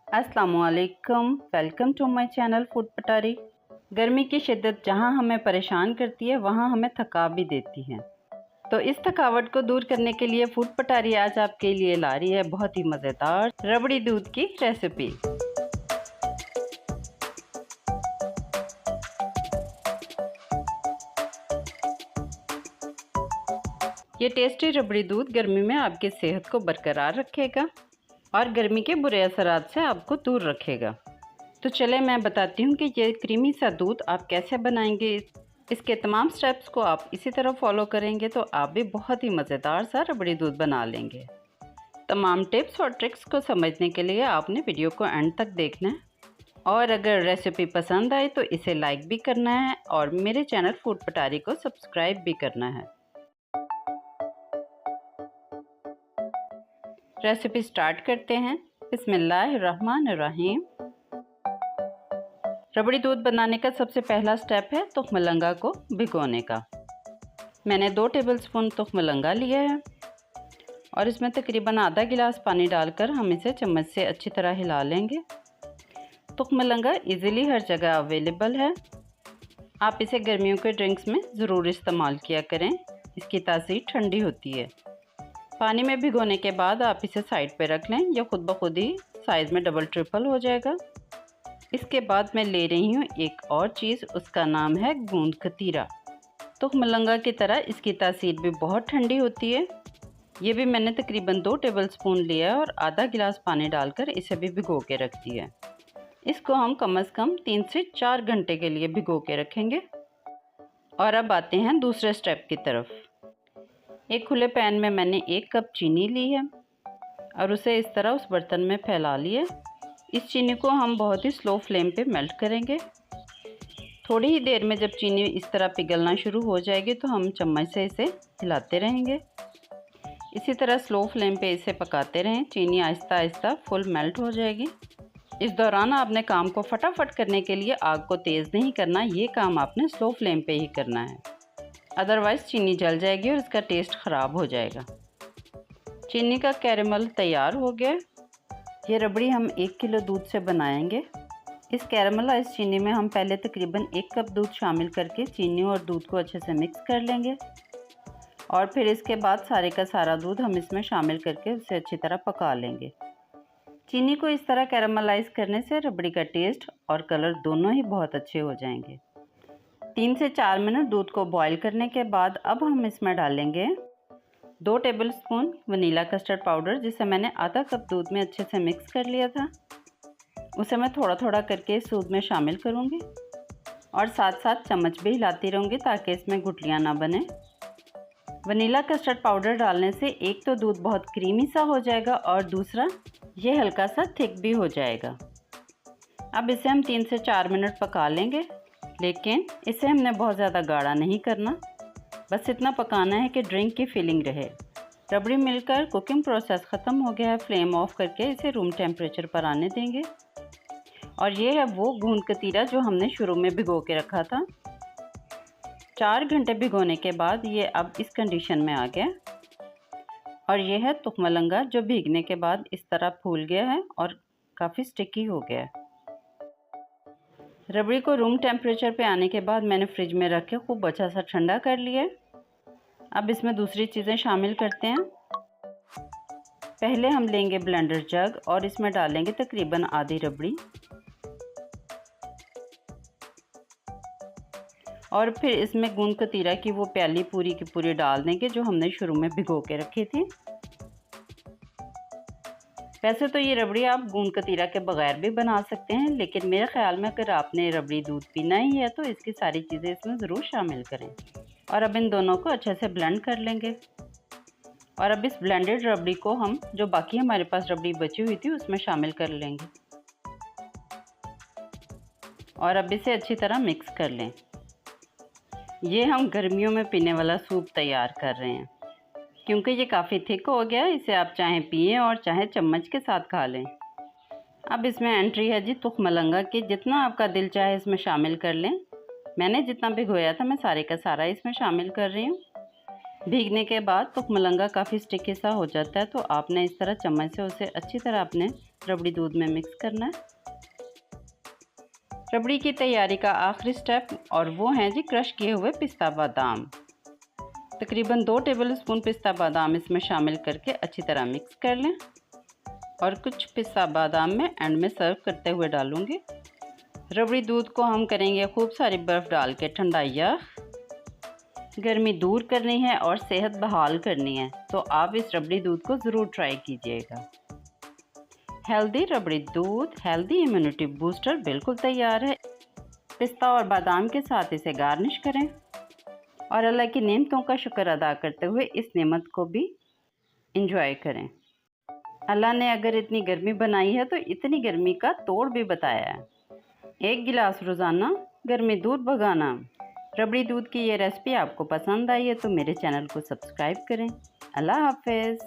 अस्सलामुअलैकुम, welcome to my channel food Patari. गर्मी की शिद्दत जहां हमें परेशान करती है वहां हमें थका भी देती है। तो इस थकावट को दूर करने के लिए फूड पटारी आज आपके लिए ला रही है बहुत ही मज़ेदार रबड़ी दूध की रेसिपी। ये टेस्टी रबड़ी दूध गर्मी में आपकी सेहत को बरकरार रखेगा और गर्मी के बुरे असरात से आपको दूर रखेगा। तो चले मैं बताती हूँ कि ये क्रीमी सा दूध आप कैसे बनाएंगे। इसके तमाम स्टेप्स को आप इसी तरह फॉलो करेंगे तो आप भी बहुत ही मज़ेदार सा रबड़ी दूध बना लेंगे। तमाम टिप्स और ट्रिक्स को समझने के लिए आपने वीडियो को एंड तक देखना है और अगर रेसिपी पसंद आए तो इसे लाइक भी करना है और मेरे चैनल फूड पटारी को सब्सक्राइब भी करना है। रेसिपी स्टार्ट करते हैं। बिस्मिल्लाहिर्रहमानिर्रहीम। रबड़ी दूध बनाने का सबसे पहला स्टेप है तुखमलंगा को भिगोने का। मैंने 2 टेबलस्पून तुखमलंगा लिया है और इसमें तकरीबन आधा गिलास पानी डालकर हम इसे चम्मच से अच्छी तरह हिला लेंगे। तुखमलंगा इजीली हर जगह अवेलेबल है। आप इसे गर्मियों के ड्रिंक्स में ज़रूर इस्तेमाल किया करें, इसकी तासीर ठंडी होती है। पानी में भिगोने के बाद आप इसे साइड पे रख लें, यह खुद ब खुद ही साइज़ में डबल ट्रिपल हो जाएगा। इसके बाद मैं ले रही हूँ एक और चीज़, उसका नाम है गूंद कतीरा। तुखमलंगा की तरह इसकी तासीर भी बहुत ठंडी होती है। ये भी मैंने तकरीबन 2 टेबलस्पून लिया है और आधा गिलास पानी डालकर इसे भी भिगो के रख दिया है। इसको हम कम से कम 3 से 4 घंटे के लिए भिगो के रखेंगे। और अब आते हैं दूसरे स्टेप की तरफ। एक खुले पैन में मैंने 1 कप चीनी ली है और उसे इस तरह उस बर्तन में फैला लिया। इस चीनी को हम बहुत ही स्लो फ्लेम पे मेल्ट करेंगे। थोड़ी ही देर में जब चीनी इस तरह पिघलना शुरू हो जाएगी तो हम चम्मच से इसे हिलाते रहेंगे। इसी तरह स्लो फ्लेम पे इसे पकाते रहें। चीनी आहिस्ता आहिस्ता फुल मेल्ट हो जाएगी। इस दौरान आपने काम को फटाफट करने के लिए आग को तेज़ नहीं करना, ये काम आपने स्लो फ्लेम पे ही करना है, अदरवाइज़ चीनी जल जाएगी और इसका टेस्ट ख़राब हो जाएगा। चीनी का कैरेमल तैयार हो गया। ये रबड़ी हम 1 किलो दूध से बनाएंगे। इस कैरेमलाइज चीनी में हम पहले तकरीबन 1 कप दूध शामिल करके चीनी और दूध को अच्छे से मिक्स कर लेंगे और फिर इसके बाद सारे का सारा दूध हम इसमें शामिल करके उसे अच्छी तरह पका लेंगे। चीनी को इस तरह कैरेमलाइज करने से रबड़ी का टेस्ट और कलर दोनों ही बहुत अच्छे हो जाएंगे। 3 से 4 मिनट दूध को बॉईल करने के बाद अब हम इसमें डालेंगे 2 टेबलस्पून वनीला कस्टर्ड पाउडर, जिसे मैंने आधा कप दूध में अच्छे से मिक्स कर लिया था। उसे मैं थोड़ा थोड़ा करके इस दूध में शामिल करूँगी और साथ साथ चम्मच भी हिलाती रहूँगी ताकि इसमें गुठलियाँ ना बने। वनीला कस्टर्ड पाउडर डालने से एक तो दूध बहुत क्रीमी सा हो जाएगा और दूसरा ये हल्का सा थिक भी हो जाएगा। अब इसे हम 3 से 4 मिनट पका लेंगे, लेकिन इसे हमने बहुत ज़्यादा गाढ़ा नहीं करना, बस इतना पकाना है कि ड्रिंक की फीलिंग रहे। रबड़ी मिलकर कुकिंग प्रोसेस ख़त्म हो गया है। फ्लेम ऑफ करके इसे रूम टेम्परेचर पर आने देंगे। और ये है वो गूंद कतीरा जो हमने शुरू में भिगो के रखा था। 4 घंटे भिगोने के बाद ये अब इस कंडीशन में आ गया और ये है तुखमलंगा जो भीगने के बाद इस तरह फूल गया है और काफ़ी स्टिकी हो गया है। रबड़ी को रूम टेम्परेचर पे आने के बाद मैंने फ्रिज में रख के खूब अच्छा सा ठंडा कर लिया। अब इसमें दूसरी चीज़ें शामिल करते हैं। पहले हम लेंगे ब्लेंडर जग और इसमें डालेंगे तकरीबन आधी रबड़ी और फिर इसमें गूंद कतीरा की वो प्याली पूरी की पूरी डाल देंगे जो हमने शुरू में भिगो के रखी थी। वैसे तो ये रबड़ी आप गूंद कतीरा के बगैर भी बना सकते हैं, लेकिन मेरे ख़्याल में अगर आपने रबड़ी दूध पीना ही है तो इसकी सारी चीज़ें इसमें ज़रूर शामिल करें। और अब इन दोनों को अच्छे से ब्लेंड कर लेंगे और अब इस ब्लेंडेड रबड़ी को हम जो बाकी हमारे पास रबड़ी बची हुई थी उसमें शामिल कर लेंगे और अब इसे अच्छी तरह मिक्स कर लें। ये हम गर्मियों में पीने वाला सूप तैयार कर रहे हैं क्योंकि ये काफ़ी थिक हो गया है। इसे आप चाहें पिएं और चाहे चम्मच के साथ खा लें। अब इसमें एंट्री है जी तुखमलंगा की। जितना आपका दिल चाहे इसमें शामिल कर लें। मैंने जितना भिगोया था मैं सारे का सारा इसमें शामिल कर रही हूँ। भीगने के बाद तुखमलंगा काफ़ी स्टिकी सा हो जाता है तो आपने इस तरह चम्मच से उसे अच्छी तरह अपने रबड़ी दूध में मिक्स करना है। रबड़ी की तैयारी का आखिरी स्टेप और वो हैं जी क्रश किए हुए पिस्ता बादाम। तकरीबन 2 टेबलस्पून पिस्ता बादाम इसमें शामिल करके अच्छी तरह मिक्स कर लें और कुछ पिस्ता बादाम में एंड में सर्व करते हुए डालूंगी। रबड़ी दूध को हम करेंगे खूब सारी बर्फ़ डाल के ठंडा, या गर्मी दूर करनी है और सेहत बहाल करनी है, तो आप इस रबड़ी दूध को ज़रूर ट्राई कीजिएगा। हेल्दी रबड़ी दूध, हेल्दी इम्यूनिटी बूस्टर बिल्कुल तैयार है। पिस्ता और बादाम के साथ इसे गार्निश करें और अल्लाह की नेमतों का शुक्र अदा करते हुए इस नेमत को भी इंजॉय करें। अल्लाह ने अगर इतनी गर्मी बनाई है तो इतनी गर्मी का तोड़ भी बताया है। 1 गिलास रोज़ाना गर्मी दूर भगाना। रबड़ी दूध की ये रेसिपी आपको पसंद आई है तो मेरे चैनल को सब्सक्राइब करें। अल्लाह हाफ़िज़।